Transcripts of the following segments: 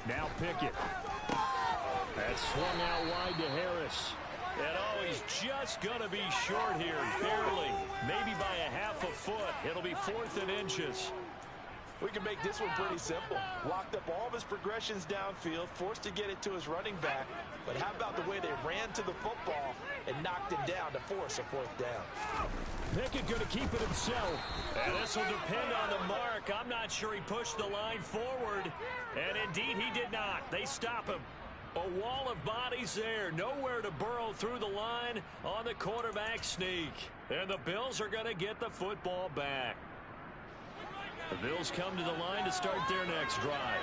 Now Pickett. That's swung out wide to Harris. And he's just going to be short here, barely. Maybe by a half a foot. It'll be 4th and inches. We can make this one pretty simple. Locked up all of his progressions downfield, forced to get it to his running back. But how about the way they ran to the football and knocked him down to force a 4th down? Pickett going to keep it himself. And this will depend on the mark. I'm not sure he pushed the line forward. And indeed, he did not. They stop him. A wall of bodies there. Nowhere to burrow through the line on the quarterback sneak. And the Bills are going to get the football back. The Bills come to the line to start their next drive.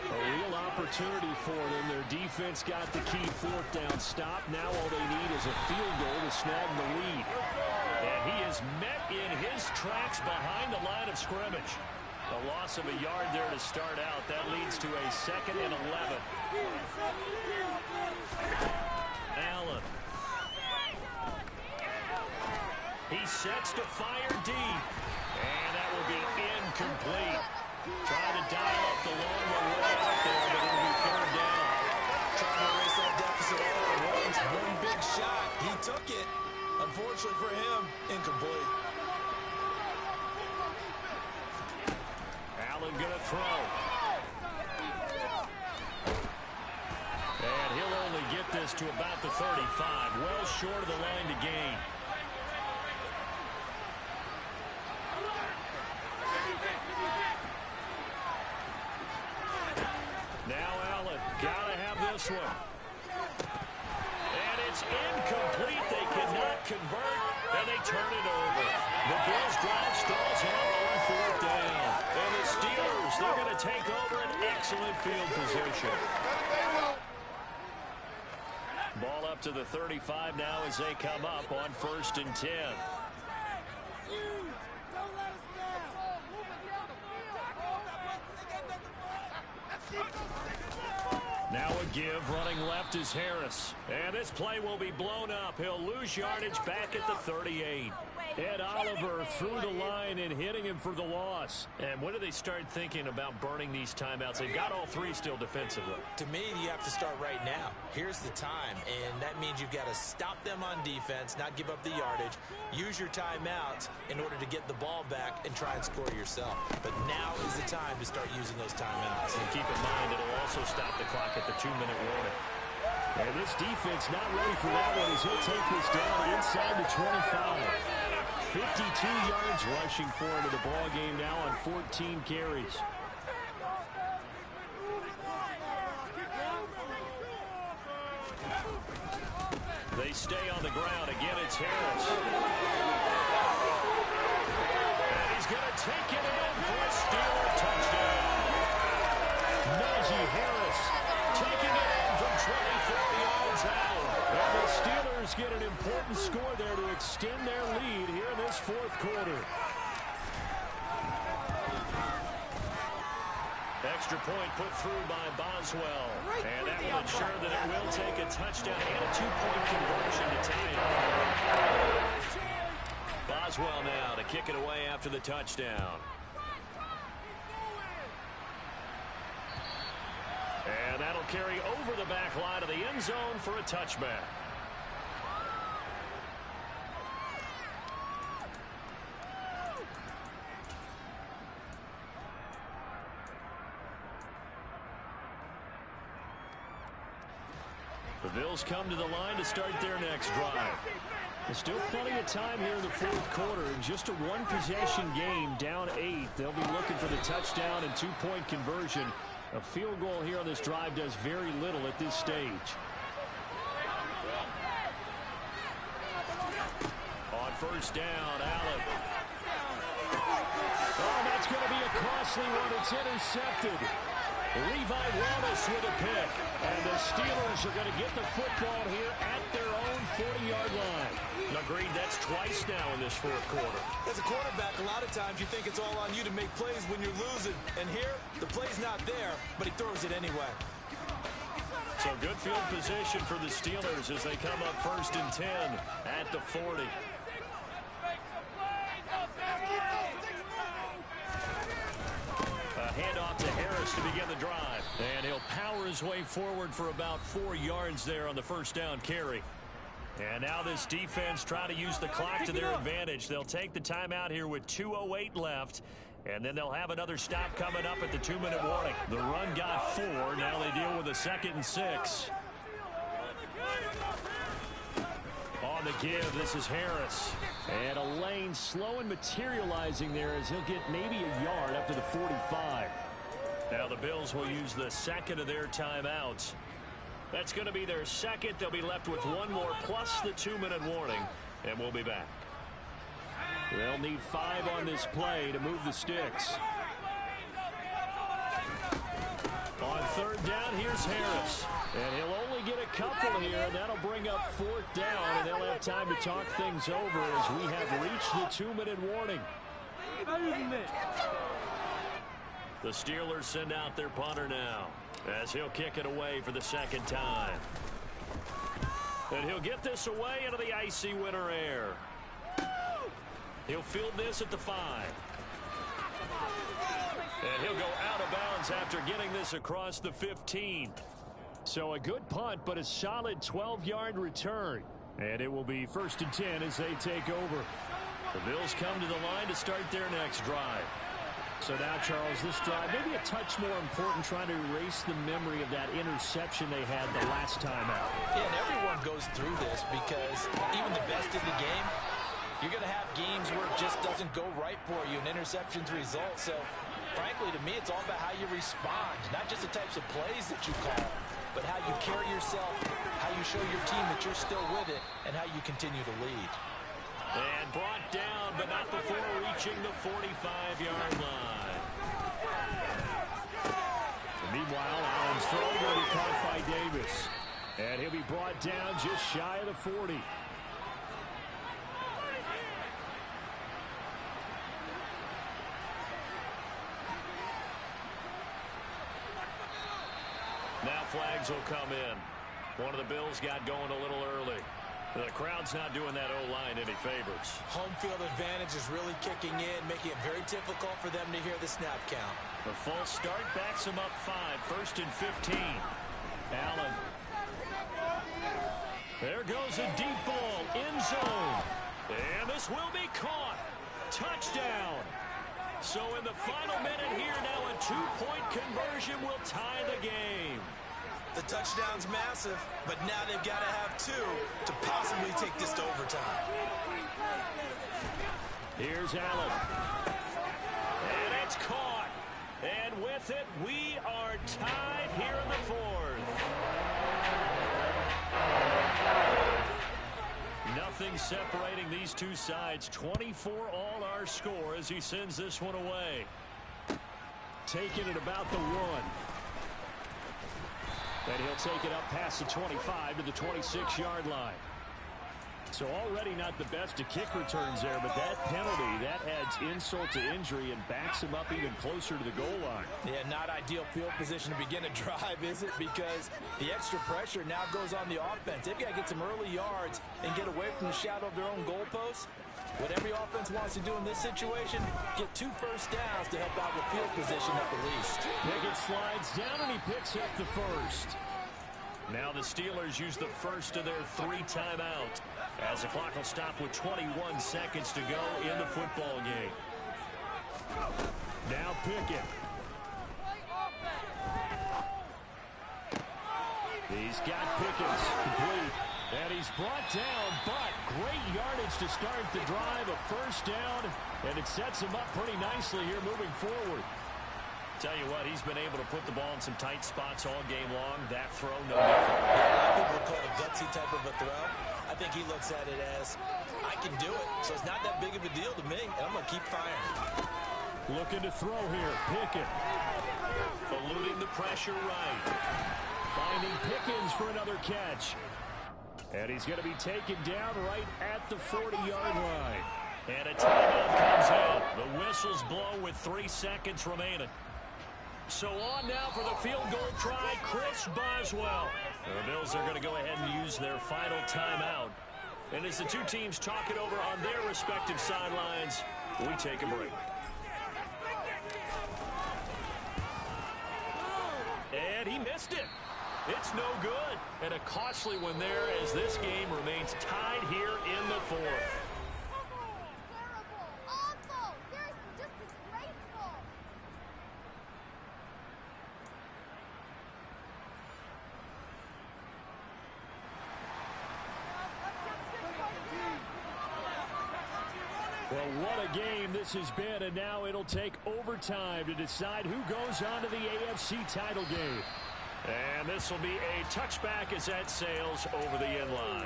A real opportunity for them. Their defense got the key 4th down stop. Now all they need is a field goal to snag the lead. And he is met in his tracks behind the line of scrimmage. A loss of a yard there to start out. That leads to a 2nd and 11. Allen. He sets to fire deep. And that will be incomplete. Trying to dial up the long one way out there, but it'll be 3rd down. Trying to erase that deficit all at once. One big shot. He took it. Unfortunately for him, incomplete. Allen going to throw. And he'll only get this to about the 35. Well short of the line to gain. Now Allen, gotta have this one. And it's incomplete. They cannot convert, and they turn it over. The Bills drive stalls out on 4th down. And the Steelers, they're going to take over an excellent field position. Ball up to the 35 now as they come up on 1st and 10. Now a give, running left is Harris. And this play will be blown up. He'll lose yardage back at the 38. Ed Oliver through the line and hitting him for the loss. And when do they start thinking about burning these timeouts? They've got all 3 still defensively. To me, you have to start right now. Here's the time, and that means you've got to stop them on defense, not give up the yardage, use your timeouts in order to get the ball back and try and score yourself. But now is the time to start using those timeouts. And keep in mind, it'll also stop the clock at the 2-minute warning. And this defense not ready for that one as he'll take this down inside the 25. 52 yards rushing for him in the ball game now on 14 carries. They stay on the ground. Again, it's Harris. And he's going to take it in for a Steeler touchdown. Najee Harris taking it in from 24 yards out. And the Steelers get an important score there to extend their lead here in this 4th quarter. Extra point put through by Boswell. And that will ensure that it will take a touchdown and a 2-point conversion to tie it. Boswell now to kick it away after the touchdown. And that'll carry over the back line of the end zone for a touchback. The Bills come to the line to start their next drive. There's still plenty of time here in the 4th quarter. In just a 1-possession game, down 8. They'll be looking for the touchdown and 2-point conversion. A field goal here on this drive does very little at this stage. On 1st down, Allen. Oh, that's going to be a costly one. It's intercepted. Levi Wallace with a pick. And the Steelers are going to get the football here at their own 40-yard line. Agreed, that's twice now in this 4th quarter. As a quarterback, a lot of times you think it's all on you to make plays when you're losing. And here, the play's not there, but he throws it anyway. So good field position for the Steelers as they come up 1st and 10 at the 40. A handoff to Harris to begin the drive. And he'll power his way forward for about 4 yards there on the first down carry. And now this defense trying to use the clock to their advantage. They'll take the timeout here with 2:08 left. And then they'll have another stop coming up at the 2-minute warning. The run got 4. Now they deal with a 2nd and 6. On the give, this is Harris. And a lane slow and materializing there as he'll get maybe a yard up to the 45. Now the Bills will use the 2nd of their timeouts. That's going to be their 2nd. They'll be left with 1 more plus the 2-minute warning. And we'll be back. They'll need 5 on this play to move the sticks. On 3rd down, here's Harris. And he'll only get a couple here, and that'll bring up 4th down, and they'll have time to talk things over as we have reached the 2-minute warning. The Steelers send out their punter now as he'll kick it away for the 2nd time. And he'll get this away into the icy winter air. He'll field this at the 5. And he'll go out of bounds after getting this across the 15. So a good punt, but a solid 12-yard return. And it will be 1st and 10 as they take over. The Bills come to the line to start their next drive. So now, Charles, this drive maybe a touch more important, trying to erase the memory of that interception they had the last time out. Yeah, and everyone goes through this because even the best in the game, you're going to have games where it just doesn't go right for you, and interceptions result. So, frankly, to me, it's all about how you respond, not just the types of plays that you call, but how you carry yourself, how you show your team that you're still with it, and how you continue to lead. And brought down, but not before reaching the 45-yard line. And meanwhile, Allen's throw will be caught by Davis. And he'll be brought down just shy of the 40. Now flags will come in. One of the Bills got going a little early. The crowd's not doing that O-line any favors. Home field advantage is really kicking in, making it very difficult for them to hear the snap count. The false start backs him up 5. 1st and 15. Allen. There goes a deep ball. End zone. And this will be caught. Touchdown. So in the final minute here, now a 2-point conversion will tie the game. The touchdown's massive, but now they've got to have 2 to possibly take this to overtime. Here's Allen. And it's caught. And with it, we are tied here in the 4th. Nothing separating these two sides. 24 all our score as he sends this one away. Taking it about the 1. And he'll take it up past the 25 to the 26-yard line. So already not the best of kick returns there, but that penalty, that adds insult to injury and backs him up even closer to the goal line. Yeah, not ideal field position to begin a drive, is it? Because the extra pressure now goes on the offense. They've got to get some early yards and get away from the shadow of their own goalposts. What every offense wants to do in this situation, get 2 first downs to help out with field position at the least. Pickett slides down and he picks up the 1st. Now the Steelers use the 1st of their 3 timeouts as the clock will stop with 21 seconds to go in the football game. Now Pickett. He's got Pickens complete. And he's brought down, but great yardage to start the drive. A 1st down, and it sets him up pretty nicely here moving forward. Tell you what, he's been able to put the ball in some tight spots all game long. That throw, no different. Yeah, a lot of people call it a gutsy type of a throw. I think he looks at it as, I can do it, so it's not that big of a deal to me, and I'm going to keep firing. Looking to throw here, Pickett. Eluding the pressure right. Finding Pickens for another catch. And he's going to be taken down right at the 40-yard line. And a timeout comes in. The whistles blow with 3 seconds remaining. So on now for the field goal try, Chris Boswell. The Bills are going to go ahead and use their final timeout. And as the two teams talk it over on their respective sidelines, we take a break. and he missed it. It's no good. And a costly one there as this game remains tied here in the fourth. Well, what a game this has been, and now it'll take overtime to decide who goes on to the AFC title game. And this will be a touchback as that sails over the end line.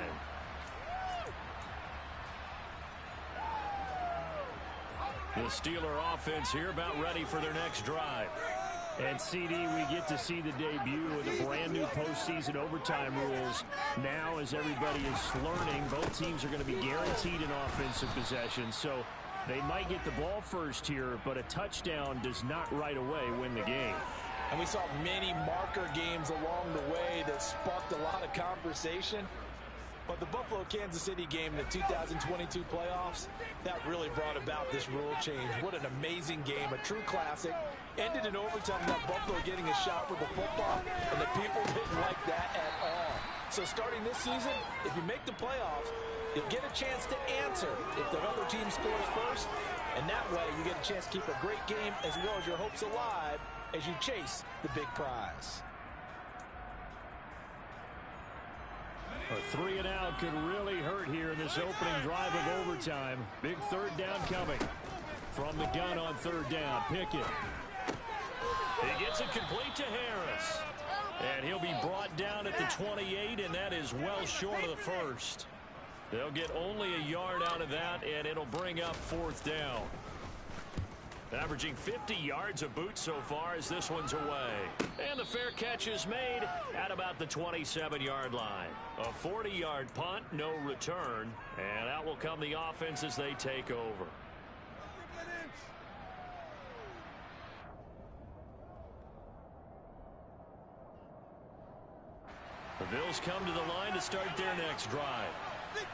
The Steeler offense here about ready for their next drive. And, CD, we get to see the debut of the brand-new postseason overtime rules. Now, as everybody is learning, both teams are going to be guaranteed an offensive possession. So they might get the ball first here, but a touchdown does not right away win the game. And we saw many marker games along the way that sparked a lot of conversation. But the Buffalo-Kansas City game in the 2022 playoffs, that really brought about this rule change. What an amazing game, a true classic. Ended in overtime, that Buffalo getting a shot with the football, and the people didn't like that at all. So starting this season, if you make the playoffs, you'll get a chance to answer if the other team scores first. And that way, you get a chance to keep a great game as well as your hopes alive as you chase the big prize. A 3-and-out could really hurt here in this opening drive of overtime. Big third down coming from the gun on third down. Pickett. He gets it complete to Harris. And he'll be brought down at the 28, and that is well short of the first. They'll get only a yard out of that, and it'll bring up fourth down. Averaging 50 yards a boot so far as this one's away. And the fair catch is made at about the 27-yard line. A 40-yard punt, no return. And out will come the offense as they take over. The Bills come to the line to start their next drive.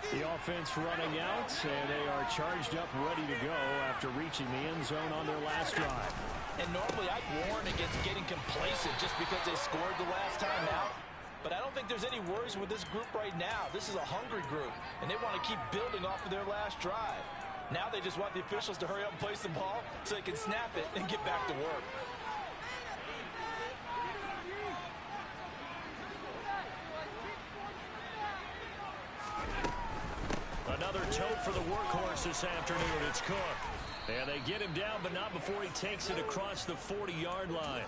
The offense running out, and they are charged up, ready to go after reaching the end zone on their last drive. And normally I'd warn against getting complacent just because they scored the last time out. But I don't think there's any worries with this group right now. This is a hungry group, and they want to keep building off of their last drive. Now they just want the officials to hurry up and place the ball so they can snap it and get back to work. Another tote for the workhorse this afternoon. It's Cook. And they get him down, but not before he takes it across the 40-yard line.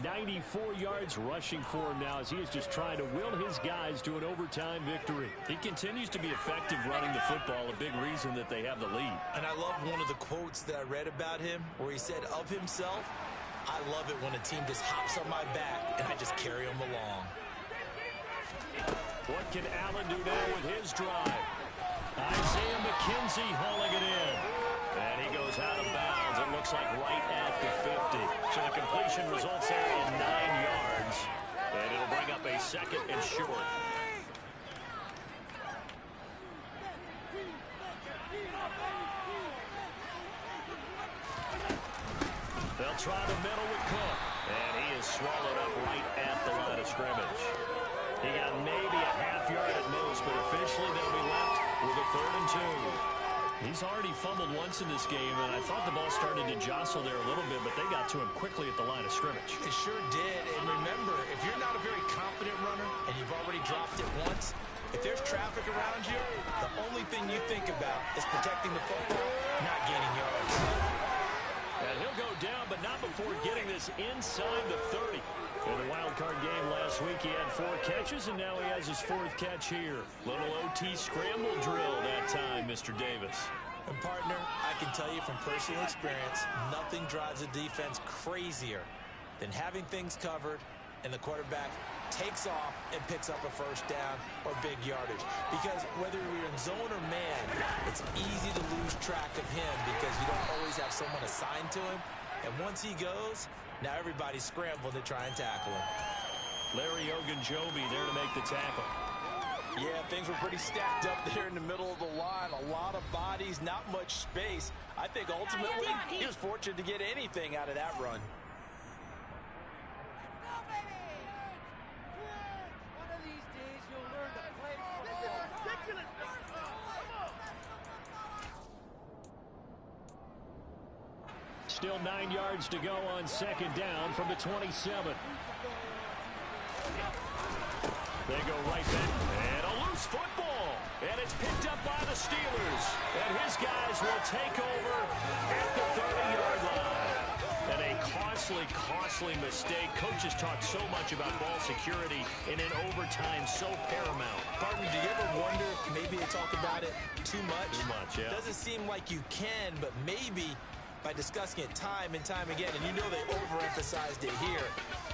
94 yards rushing for him now as he is just trying to will his guys to an overtime victory. He continues to be effective running the football, a big reason that they have the lead. And I love one of the quotes that I read about him where he said of himself, "I love it when a team just hops on my back and I just carry them along." What can Allen do now with his drive? Isaiah McKenzie hauling it in. And he goes out of bounds. It looks like right at the 50. So the completion results there in 9 yards. And it'll bring up a second and short. They'll try the middle with Cook. And he is swallowed up right at the line of scrimmage. He got maybe a half yard at most, but officially they'll be left with a 3rd and 2. He's already fumbled once in this game, and I thought the ball started to jostle there a little bit, but they got to him quickly at the line of scrimmage. They sure did, and remember, if you're not a very confident runner and you've already dropped it once, if there's traffic around you, the only thing you think about is protecting the football, not gaining yards. And he'll go down, but not before getting this inside the 30. In the wild card game last week, he had 4 catches, and now he has his 4th catch here. Little OT scramble drill that time, Mr. Davis. And, partner, I can tell you from personal experience, nothing drives a defense crazier than having things covered and the quarterback takes off and picks up a 1st down or big yardage. Because whether you're in zone or man, it's easy to lose track of him because you don't always have someone assigned to him. And once he goes, now everybody's scrambling to try and tackle him. Larry Ogunjobi there to make the tackle. Yeah, things were pretty stacked up there in the middle of the line. A lot of bodies, not much space. I think ultimately he was fortunate to get anything out of that run. Still 9 yards to go on second down from the 27. They go right back. And a loose football. And it's picked up by the Steelers. And his guys will take over at the 30-yard line. And a costly mistake. Coaches talk so much about ball security, and in overtime, so paramount. Pardon, do you ever wonder if maybe they talk about it too much? Too much, yeah. Doesn't seem like you can, but maybe by discussing it time and time again, and you know they overemphasized it here,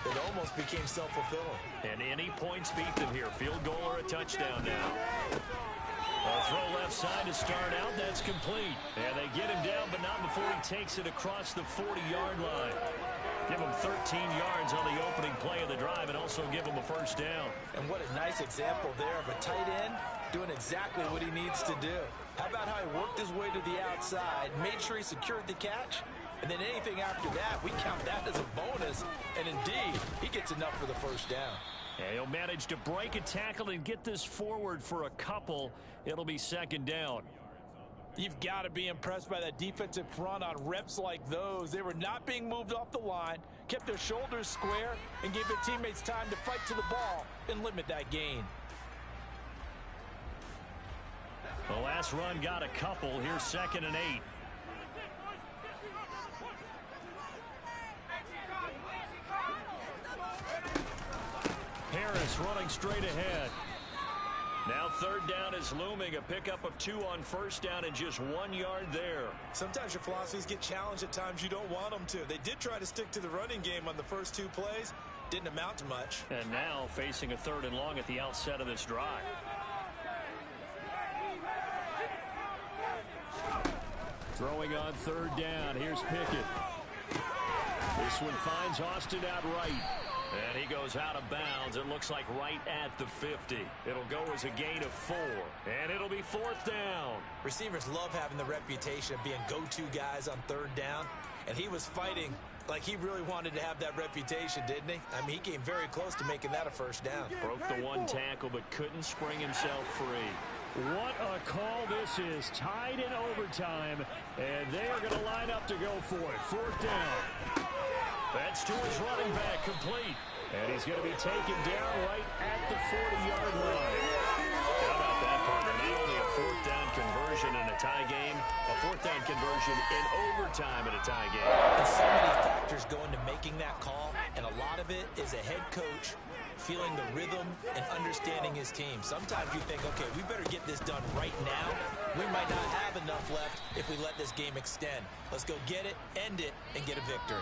it almost became self-fulfilling. And any points beat them here. Field goal or a touchdown now. A throw left side to start out. That's complete. And they get him down, but not before he takes it across the 40-yard line. Give him 13 yards on the opening play of the drive and also give him a first down. And what a nice example there of a tight end doing exactly what he needs to do. How about how he worked his way to the outside, made sure he secured the catch, and then anything after that, we count that as a bonus. And indeed, he gets enough for the first down. And he'll manage to break a tackle and get this forward for a couple. It'll be second down. You've got to be impressed by that defensive front on reps like those. They were not being moved off the line, kept their shoulders square, and gave their teammates time to fight to the ball and limit that gain. The last run got a couple. Here's 2nd and 8. Harris running straight ahead. Now 3rd down is looming. A pickup of 2 on 1st down and just 1 yard there. Sometimes your philosophies get challenged at times you don't want them to. They did try to stick to the running game on the first 2 plays. Didn't amount to much. And now facing a 3rd and long at the outset of this drive. Throwing on 3rd down. Here's Pickett. This one finds Austin out right. And he goes out of bounds. It looks like right at the 50. It'll go as a gain of 4. And it'll be 4th down. Receivers love having the reputation of being go-to guys on 3rd down. And he was fighting like he really wanted to have that reputation, didn't he? I mean, he came very close to making that a first down. Broke the 1 tackle, but couldn't spring himself free. What a call this is. Tied in overtime. And they are going to line up to go for it. 4th down. That's to his running back, complete. And he's going to be taken down right at the 40-yard line. How about that, partner? Not only a 4th down conversion in a tie game, a 4th down conversion in overtime in a tie game. And so many factors go into making that call, and a lot of it is a head coach feeling the rhythm and understanding his team. Sometimes you think, okay, we better get this done right now. We might not have enough left if we let this game extend. Let's go get it, end it, and get a victory.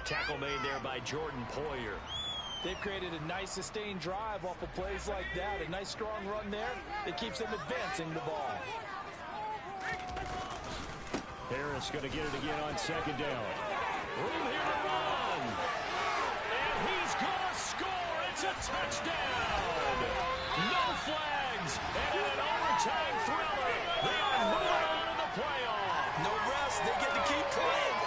Tackle made there by Jordan Poyer. They've created a nice sustained drive off of plays like that. A nice strong run there that keeps them advancing the ball. Harris going to get it again on 2nd down. Room here to run. And he's going to score. It's a touchdown. No flags. And in an overtime thriller, they are moving on to the playoff. No rest. They get to keep playing.